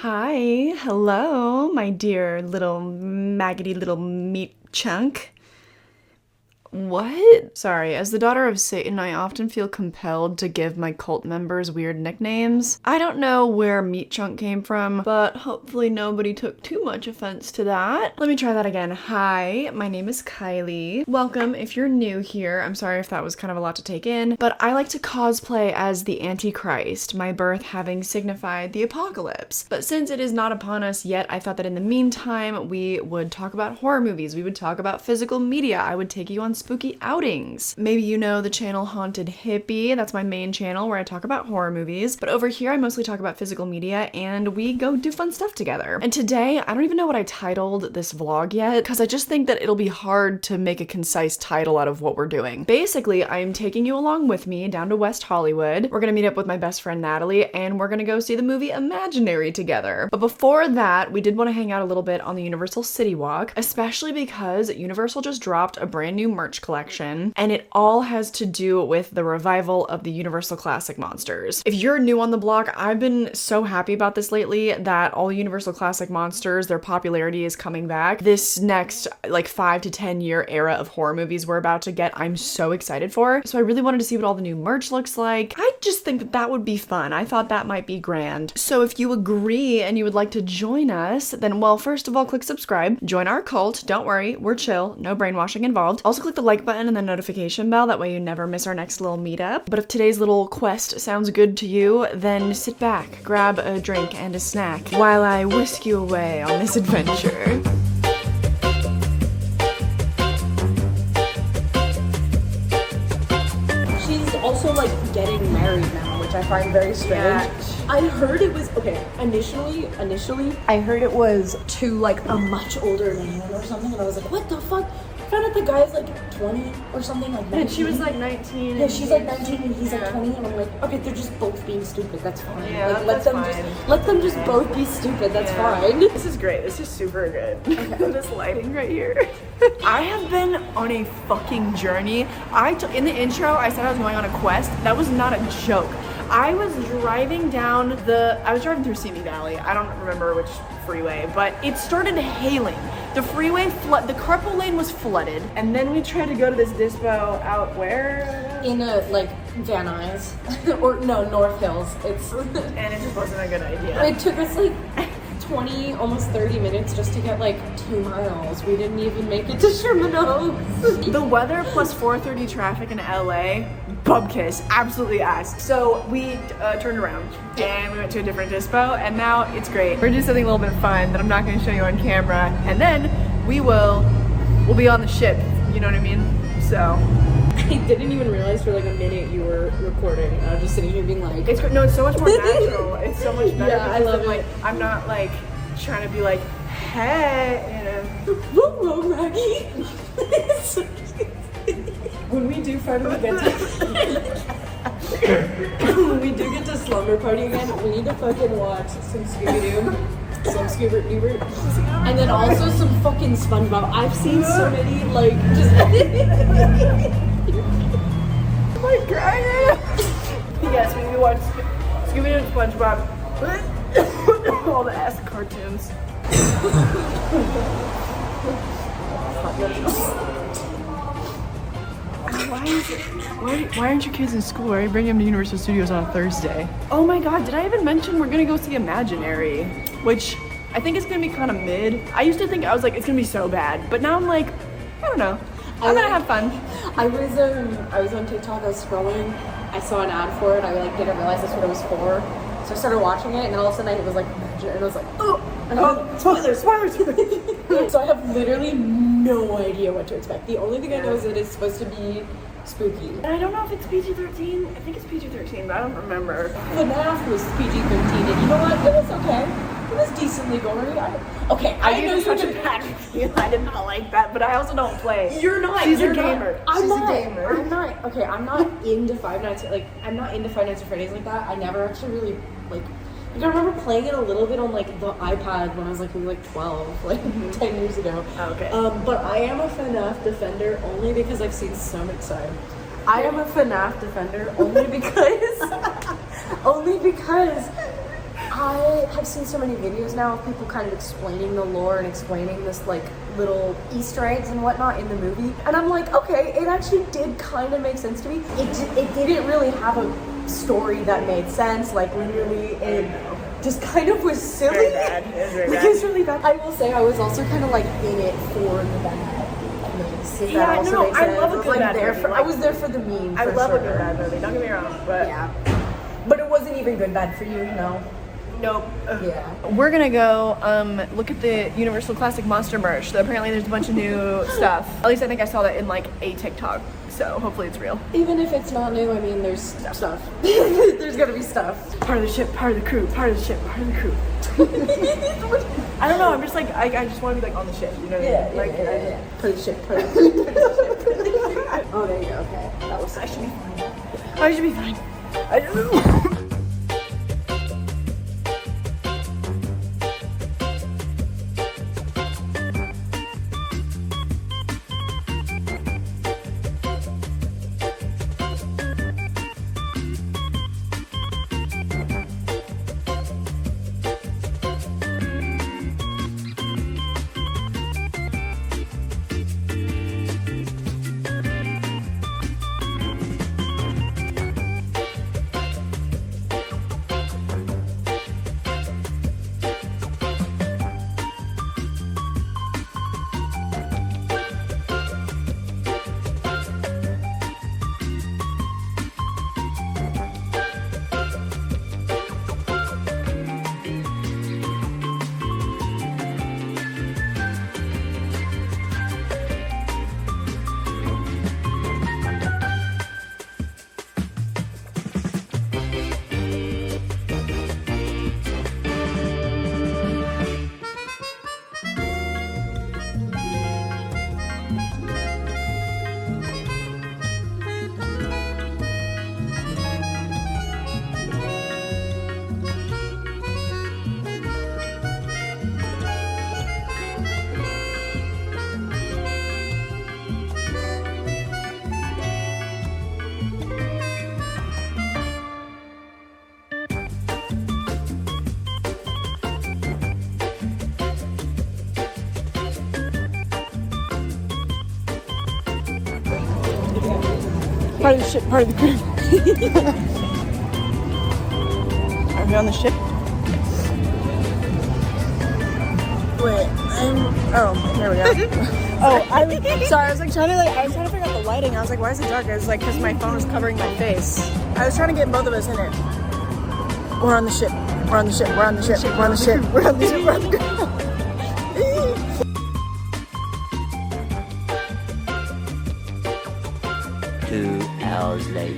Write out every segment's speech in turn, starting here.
Hi, hello, my dear little maggoty little meat chunk. What? Sorry, as the daughter of Satan, I often feel compelled to give my cult members weird nicknames. I don't know where meat chunk came from, but hopefully nobody took too much offense to that. Let me try that again. Hi, my name is Kylie. Welcome if you're new here. I'm sorry if that was kind of a lot to take in, but I like to cosplay as the Antichrist, my birth having signified the apocalypse. But since it is not upon us yet, I thought that in the meantime, we would talk about horror movies, we would talk about physical media, I would take you on spooky outings. Maybe you know the channel Haunted Hippie. That's my main channel where I talk about horror movies. But over here, I mostly talk about physical media and we go do fun stuff together. And today, I don't even know what I titled this vlog yet because I just think that it'll be hard to make a concise title out of what we're doing. Basically, I'm taking you along with me down to West Hollywood. We're gonna meet up with my best friend Natalie and we're gonna go see the movie Imaginary together. But before that, we did want to hang out a little bit on the Universal Citywalk, especially because Universal just dropped a brand new merch collection, and it all has to do with the revival of the Universal Classic Monsters. If you're new on the block, I've been so happy about this lately that all Universal Classic Monsters, their popularity is coming back. This next like 5 to 10 year era of horror movies we're about to get, I'm so excited for. So I really wanted to see what all the new merch looks like. I just think that that would be fun. I thought that might be grand. So if you agree and you would like to join us, then well, first of all, click subscribe, join our cult. Don't worry, we're chill, no brainwashing involved. Also click the like button and the notification bell, that way you never miss our next little meetup. But if today's little quest sounds good to you, then sit back, grab a drink and a snack while I whisk you away on this adventure. She's also like getting married now, which I find very strange. Yeah. I heard it was, okay, initially, I heard it was to like a much older man or something, and I was like, what the fuck? I found out the guy's like 20 or something, like 19. And she was like 19. Yeah, she's like 19 and he's like 20, and I'm like, okay, they're just both being stupid, that's fine. Yeah, like, that's fine. let them just both be stupid, that's fine. This is great. This is super good. Okay. This lighting right here. I have been on a fucking journey. In the intro, I said I was going on a quest. That was not a joke. I was driving through Simi Valley. I don't remember which freeway, but it started hailing. The freeway the carpool lane was flooded, and then we tried to go to this dispo out where? In like Van Nuys, or no, North Hills. And it just wasn't a good idea. It took us like 20, almost 30 minutes just to get like 2 miles. We didn't even make it to Sherman Oaks. The weather plus 4:30 traffic in LA, bubkiss, absolutely ass. So we turned around and we went to a different dispo, and now it's great. We're doing something a little bit fun that I'm not going to show you on camera, and then we'll be on the ship. You know what I mean? So I didn't even realize for like a minute you were recording. I was just sitting here being like, it's so much more natural. It's so much better. Yeah, I love it. Like, I'm not like trying to be like, hey, whoa, Maggie. When we do finally get when we do get to slumber party again, we need to fucking watch some Scooby-Doo, some Scooby-Doo, and then also some fucking SpongeBob. I've seen so many like just. Oh my god! Yes, we watch Scooby-Doo and SpongeBob. All the ass cartoons. Why aren't your kids in school? Why are you bringing them to Universal Studios on a Thursday? Oh my god, did I even mention we're gonna go see Imaginary? Which I think is gonna be kind of mid. I used to think, I was like, it's gonna be so bad. But now I'm like, I don't know. I'm gonna have fun. I was on TikTok, I was scrolling, I saw an ad for it, I like didn't realize that's what it was for. So I started watching it, and then all of a sudden it was like, and I was like, oh! Spoilers! So I have literally no idea what to expect. The only thing I know is that it's supposed to be spooky. And I don't know if it's PG-13. I think it's PG-13, but I don't remember. FNAF was PG-13, and you know what? It was okay. It was decently gory. I know such a bad review. I did not like that, but I also don't play. You're not. She's you're a gamer. Not. I'm She's not. a gamer. I'm not. Okay, I'm not into Five Nights. I'm not into Five Nights at Freddy's like that. I never actually really like. I remember playing it a little bit on like the iPad when I was like maybe like 12, like 10 years ago. Okay. But I am a FNAF defender only because I've seen so much side. I am a FNAF defender only because I have seen so many videos now of people kind of explaining the lore and explaining this like little Easter eggs and whatnot in the movie, and I'm like, okay, it actually did kind of make sense to me. It didn't really have a story that made sense, like literally it just kind of was silly. Very bad. It was really bad. I will say I was also kind of like in it for the bad. Yeah, no, I love a good bad movie. I was there for the meme. I love a good bad movie. Don't get me wrong, but yeah, but it wasn't even good bad for you, no. Nope. Yeah. We're gonna go look at the Universal Classic Monster merch. So apparently there's a bunch of new stuff. At least I think I saw that in like a TikTok. So hopefully it's real. Even if it's not new, I mean, there's stuff. There's gotta be stuff. Part of the ship, part of the crew, part of the ship, part of the crew. I don't know. I'm just like I just want to be like on the ship. You know what I mean? Like, yeah. Part of the ship, part of the crew, part of the ship. Oh, there you go. Okay. That was. I should be fine. I should be fine. I don't know. Part of the ship, part of the crew. Are we on the ship? Wait, oh, here we go. Sorry, I was like trying to figure out the lighting. I was like, why is it dark? I was like, because my phone was covering my face. I was trying to get both of us in it. We're on the ship. We're on the ship. We're on the ship. We're on the ship. We're on the ship. We're on the ship. 2 hours later.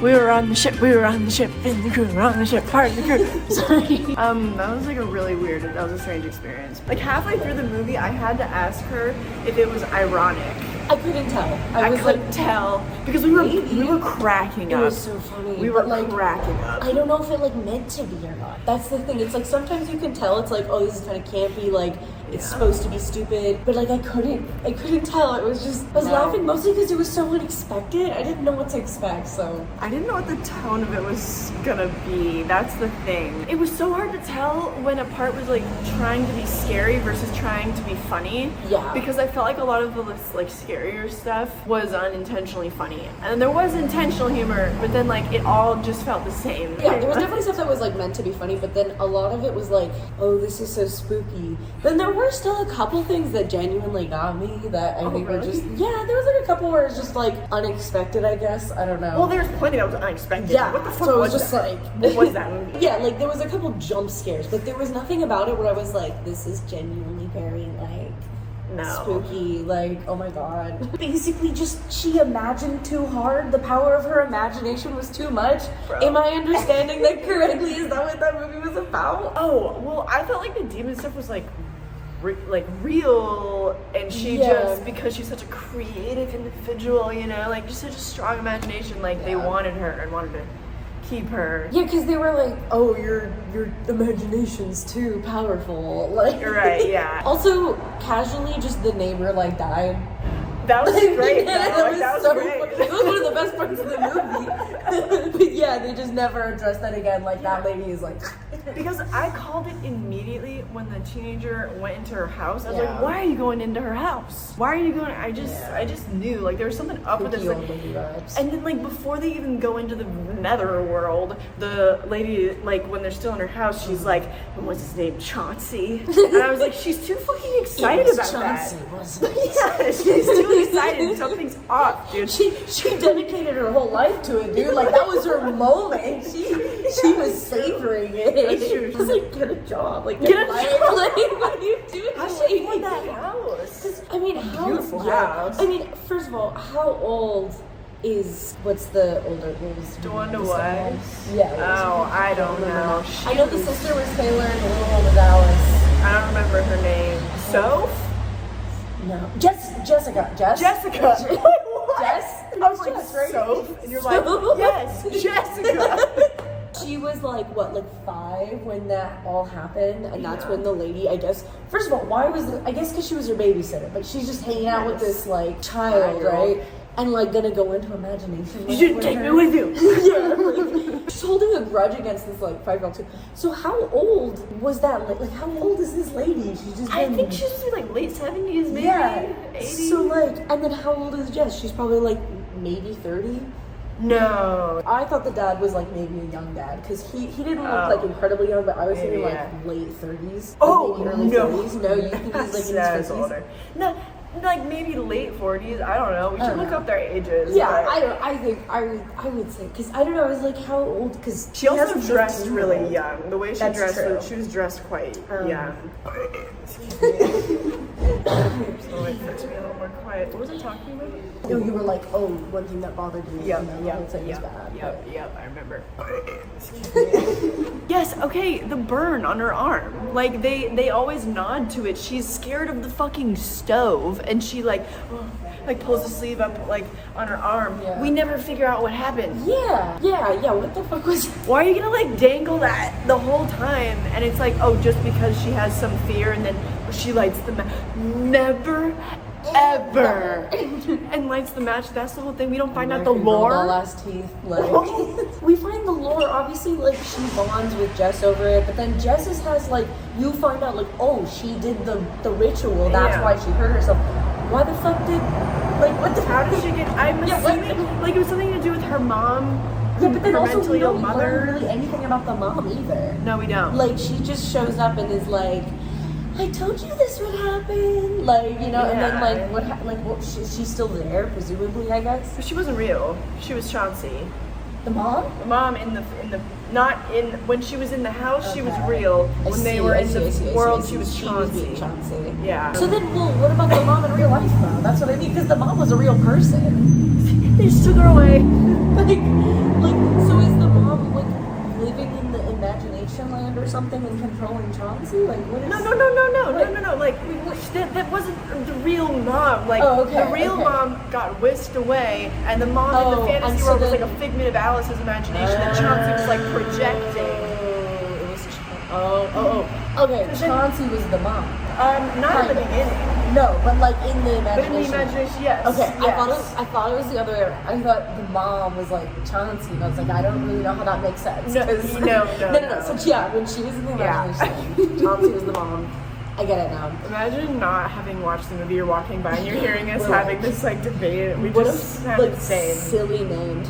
We were on the ship, and the crew were on the ship, part of the crew. Sorry. That was like a really weird, that was a strange experience. Like halfway through the movie, I had to ask her if it was ironic. I couldn't tell. I couldn't tell because we were cracking up. It was so funny. We were like cracking up. I don't know if it like meant to be or not. That's the thing. It's like sometimes you can tell. It's like, oh, this is kind of campy. Like it's supposed to be stupid, but like I couldn't tell. It was just I was laughing mostly because it was so unexpected. I didn't know what to expect. So I didn't know what the tone of it was gonna be. That's the thing. It was so hard to tell when a part was like trying to be scary versus trying to be funny. Yeah. Because I felt like a lot of the like scarier stuff was unintentionally funny, and there was intentional humor, but then like it all just felt the same. Yeah, there was definitely stuff that was like meant to be funny, but then a lot of it was like, oh, this is so spooky. Then there were still a couple things that genuinely got me that I think were just there was like a couple where it's just like unexpected, I guess. I don't know. Well, there's plenty that was unexpected. Yeah. What the fuck so it was just that? like What was that movie? Yeah, like there was a couple jump scares, but there was nothing about it where I was like, this is genuinely very like spooky, like, oh my god. Basically just she imagined too hard. The power of her imagination was too much. Bro. Am I understanding that correctly? Is that what that movie was about? Oh, well, I felt like the demon stuff was like real, and she just, because she's such a creative individual, you know, like just such a strong imagination, like they wanted her and wanted to keep her. Yeah, because they were like, oh, your imagination's too powerful. Like, You're right, yeah. Also, casually, just the neighbor like died. That was great. That was was so great. funny. It was one of the best parts of the movie. But yeah, they just never addressed that again. Like that lady is like. Because I called it immediately when the teenager went into her house. I was Yeah. like, why are you going into her house? Why are you going? I just knew like there was something up with this. Creepy Like, old lady vibes. and then like before they even go into the nether world, the lady like when they're still in her house, she's like, what's his name, Chauncey? And I was like, she's too fucking excited about Chauncey, that. wasn't it? Yeah, she's too excited. Something's off, dude. She dedicated her whole life to it, dude. Like that was her moment. She was savoring it. She was Just like get a job, like Get a life. job. Like, what are you doing? How she afford that house? I mean, how Beautiful house. I mean, first of all, how old is what's the older? What was Dwanda the White? son? Yeah. Oh, I don't know. I know the sister was Taylor and the little one was Alice. I don't remember her name. Soph? No, Jessica. Jess. Jessica. Jess. I was like, Jess, right? Soph? And you're like, yes, Jessica. She was like, what, like 5 when that all happened? And that's when the lady, I guess, first of all, why was it, I guess because she was her babysitter, but she's just hanging out with this, like, child, right? And, like, gonna go into imagination. You should take me with you. Yeah, like, she's holding a grudge against this, like, 5-year-old kid. So how old was that, like, how old is this lady? She's just I been- think she's like late 70s, maybe. Yeah. 80s. So, like, and then how old is Jess? She's probably, like, maybe 30? No. I thought the dad was like maybe a young dad because he didn't look like incredibly young, but I was thinking Maybe, like yeah. late 30s. Oh, maybe early no. 30s. No, you think he's like in his That's 50s? older. No, like maybe late 40s. I don't know. We should look up their ages. Yeah, but I think I would say because I don't know. I was like, how old? Because she also dressed really young. The way she That's dressed, true. she was dressed quite young. Excuse me. So it puts me a little more quiet. What was I talking about? No, you were like, oh, one thing that bothered me. Yep, and then the whole thing was bad. Yep, I remember. Yes, okay, the burn on her arm. Like, they always nod to it. She's scared of the fucking stove, and she, like pulls the sleeve up, like, on her arm. Yeah. We never figure out what happened. Yeah. What the fuck was? Why are you gonna, like, dangle that the whole time? And it's like, oh, just because she has some fear, and then she lights the match. Never, ever. And lights the match. That's the whole thing. We don't find out the lore. All ass teeth. Like we find the lore. Obviously, like she bonds with Jess over it, but then Jess has like you find out like oh she did the ritual. That's Yeah. why she hurt herself. Why the fuck did like what the How did she get? I'm Yeah, assuming like it was something to do with her mom. Yeah, but then her also we mentally ill don't learn really anything about the mom either. No, we don't. Like she just shows up and is like, I told you this would happen. Like and then like what? She's still there, presumably, I guess. But she wasn't real. She was Chauncey. The mom? The mom in the not in when she was in the house. She was real. When they were in the world, she was Chauncey. Chauncey. Yeah. So then, well, what about the mom in real life, though? That's what I mean, because the mom was a real person. They just took her away. So is the mom like living in the imagination land or something and controlling Chauncey? Like, what is? No. Like that wasn't the real mom. Like the real mom got whisked away, and the mom in the fantasy world was like a figment of Alice's imagination that Chauncey was like projecting. Okay, Chauncey was the mom. Not in the beginning. No, but like in the But imagination. in the imagination, yes. Okay, yes. I thought it was the other way around. I thought the mom was like Chauncey, and I was like, I don't really know how that makes sense. No. 'cause- No. So yeah, when she was in the imagination, Chauncey was the mom. I get it now. Imagine not having watched the movie. You're walking by and you're hearing us We're having this like debate. We What just a had like insane. silly name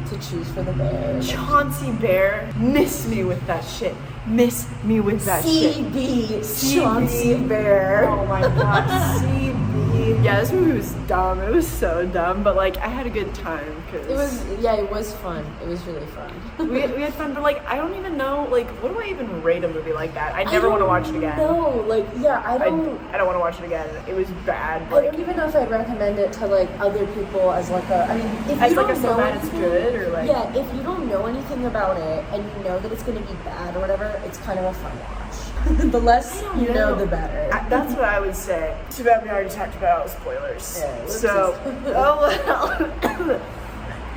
to choose for the bear. Chauncey Bear, miss me with that shit. Miss me with that shit. CB, CB. Chauncey Bear. Oh my god, CB. Yeah, this movie was dumb. It was so dumb, but like I had a good time because It was fun. It was really fun. we had fun. But like I don't even know like what do I even rate a movie like that? I never want to watch it again. No, like yeah, I don't. I don't want to watch it again. It was bad. I don't even know if I'd recommend it to like other people as like a. I mean, if As you like don't a know so bad it's anything- good or like Yeah, if you don't know anything about it and you know that it's going to be bad or whatever, it's kind of a fun watch. The less you know, the better. That's what I would say. Too bad we already talked about all the spoilers. Yeah, So, oh well.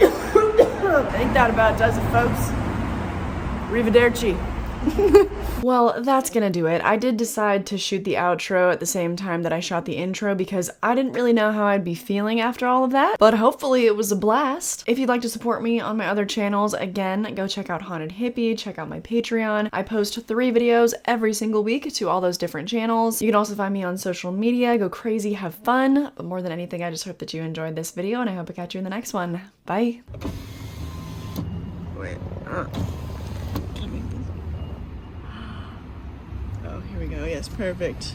I think that about does it, folks. Arrivederci. Well, that's gonna do it. I did decide to shoot the outro at the same time that I shot the intro because I didn't really know how I'd be feeling after all of that, but hopefully it was a blast. If you'd like to support me on my other channels, again, go check out Haunted Hippie, check out my Patreon. I post 3 videos every single week to all those different channels. You can also find me on social media, go crazy, have fun. But more than anything, I just hope that you enjoyed this video and I hope I catch you in the next one. Bye. Wait, oh, here we go. Yes, perfect.